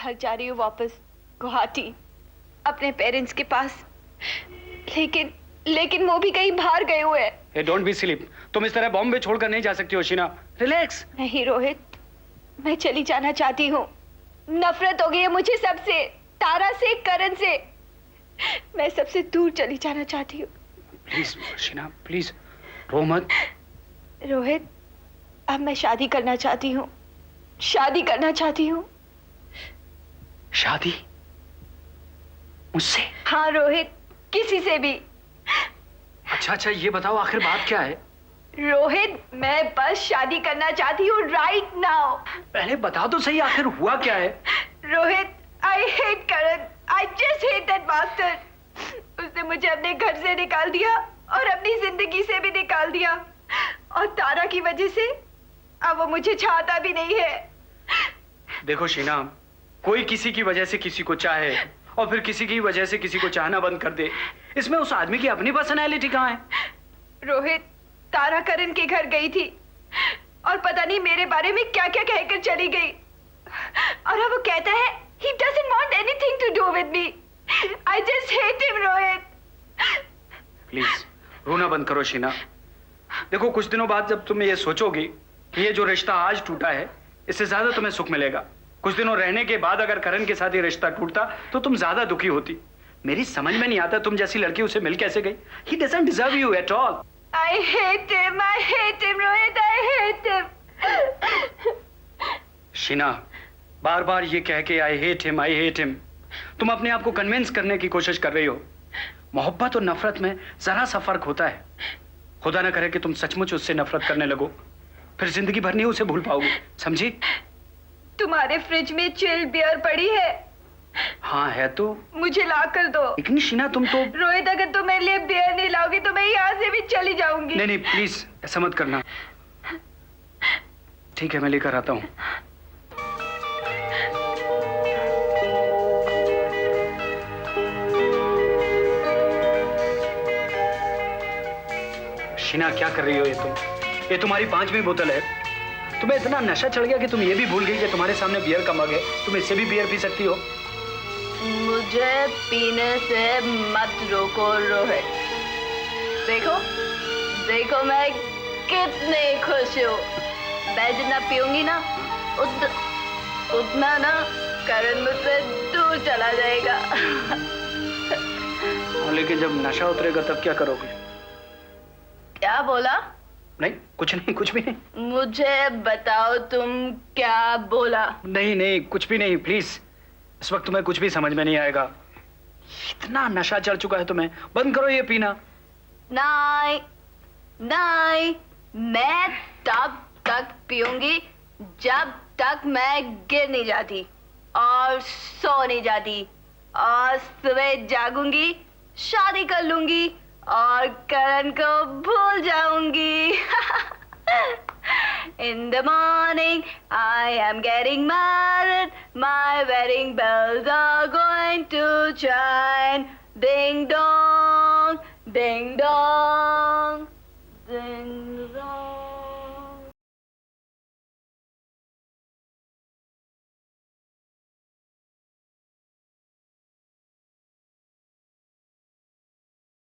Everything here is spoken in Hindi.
घर जा रही हूँ वापस गुवाहाटी अपने पेरेंट्स के पास, लेकिन वो भी कहीं बाहर गए हुए हैं। Hey, don't be silly. तुम इस तरह बॉम्बे छोड़कर नहीं जा सकती हो शीना। रिलैक्स। नहीं रोहित, मैं चली जाना चाहती हूँ। नफरत हो गई है मुझे सबसे, तारा से, करण से। मैं सबसे दूर चली जाना चाहती हूँ। प्लीज शीना, प्लीज रो मत। रोहित, अब मैं शादी करना चाहती हूँ, शादी करना चाहती हूँ। शादी? मुझसे? हाँ रोहित, किसी से भी। अच्छा, ये बताओ आखिर बात क्या है? रोहित, मैं बस शादी करना चाहती हूँ राइट नाउ। पहले बता तो सही, आखिर हुआ क्या है? Rohit, I hate Karan, I just hate that bastard. उसने मुझे अपने घर से निकाल दिया और अपनी जिंदगी से भी निकाल दिया, और तारा की वजह से अब वो मुझे चाहता भी नहीं है। देखो शीना, कोई किसी की वजह से किसी को चाहे और फिर किसी की वजह से किसी को चाहना बंद कर दे, इसमें उस आदमी की अपनी पर्सनैलिटी कहाँ है? रोहित, तारा करण के घर गई थी और पता नहीं मेरे बारे में क्या क्या कहकर चली गई, और अब वो कहता है he doesn't want anything to do with me. I just hate him, Rohit. Please रोना बंद करो शीना। देखो कुछ दिनों बाद जब तुम ये सोचोगी कि ये जो रिश्ता आज टूटा है इससे ज्यादा तुम्हें सुख मिलेगा, कुछ दिनों रहने के बाद अगर करण के साथ ये रिश्ता टूटता तो तुम ज्यादा दुखी होती। मेरी समझ में नहीं आता तुम जैसी लड़की उसे मिल कैसे गई। He doesn't deserve you at all. I hate him, Rohit, I hate him. Sheena, बार बार ये कह के I hate him, तुम अपने आप को कन्विंस करने की कोशिश कर रही हो। मोहब्बत और नफरत में जरा सा फर्क होता है। खुदा ना करे कि तुम सचमुच उससे नफरत करने लगो, फिर जिंदगी भर नहीं उसे भूल पाओगे, समझी? तुम्हारे फ्रिज में चिल बियर पड़ी है? हाँ है तो मुझे ला कर दो। लेकिन शीना तुम तो। रोहित, अगर तुम मेरे लिए बियर नहीं लाओगी तो मैं यहाँ से भी चली जाऊंगी। नहीं प्लीज ऐसा मत करना। ठीक है, मैं लेकर आता हूँ। शीना क्या कर रही हो ये तुम्हारी 5वीं बोतल है। तुम्हें इतना नशा चढ़ गया कि तुम ये भी भूल गई कि तुम्हारे सामने बियर का मग है, तुम इससे भी बियर पी सकती हो। मुझे पीने से मत रोको रोहित। देखो मैं कितनी खुश हूँ। मैं जितना पीऊंगी ना उतना ना करण मुझसे दूर चला जाएगा। लेकिन जब नशा उतरेगा तब क्या करोगे? क्या बोला? नहीं कुछ भी नहीं। मुझे बताओ तुम क्या बोला? नहीं कुछ भी नहीं, प्लीज। इस वक्त तुम्हें कुछ भी समझ में नहीं आएगा। इतना नशा चढ़ चुका है तुम्हें, बंद करो ये पीना। नहीं, मैं तब तक पीऊंगी जब तक मैं गिर नहीं जाती और सो नहीं जाती, और सुबह जागूंगी, शादी कर लूंगी और करण को भूल जाऊंगी। In the morning, I am getting married. My wedding bells are going to chime. Ding dong, ding dong.